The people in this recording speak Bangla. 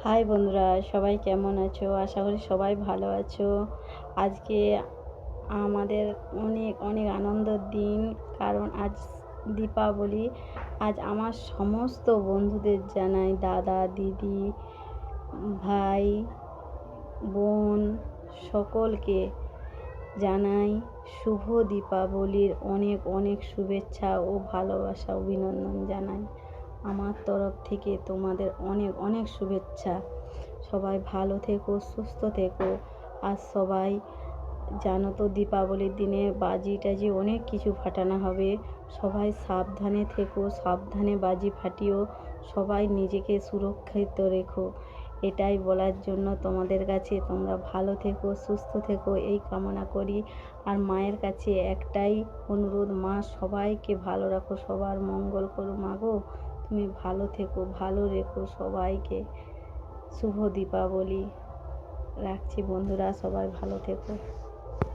হাই বন্ধুরা, সবাই কেমন আছো? আশা করি সবাই ভালো আছো। আজকে আমাদের অনেক অনেক আনন্দের দিন, কারণ আজ দীপাবলি। আজ আমার সমস্ত বন্ধুদের জানাই, দাদা, দিদি, ভাই, বোন, সকলকে জানাই শুভ দীপাবলির অনেক অনেক শুভেচ্ছা ও ভালোবাসা, অভিনন্দন জানাই আমার তরফ থেকে। তোমাদের অনেক অনেক শুভেচ্ছা। সবাই ভালো থেকো, সুস্থ থেকো। আর সবাই জানো তো, দীপাবলির দিনে বাজি টাজি অনেক কিছু ফাটানো হবে। সবাই সাবধানে থেকো, সাবধানে বাজি ফাটিও। সবাই নিজেকে সুরক্ষিত রেখো, এটাই বলার জন্য তোমাদের কাছে। তোমরা ভালো থেকো, সুস্থ থেকো, এই কামনা করি। আর মায়ের কাছে একটাই অনুরোধ, মা সবাইকে ভালো রাখো, সবার মঙ্গল করো। মা গো, তুমি ভালো থেকো, ভালো রেখো সবাইকে। শুভ দীপাবলি। রাখছি বন্ধুরা, সবাই ভালো থেকো।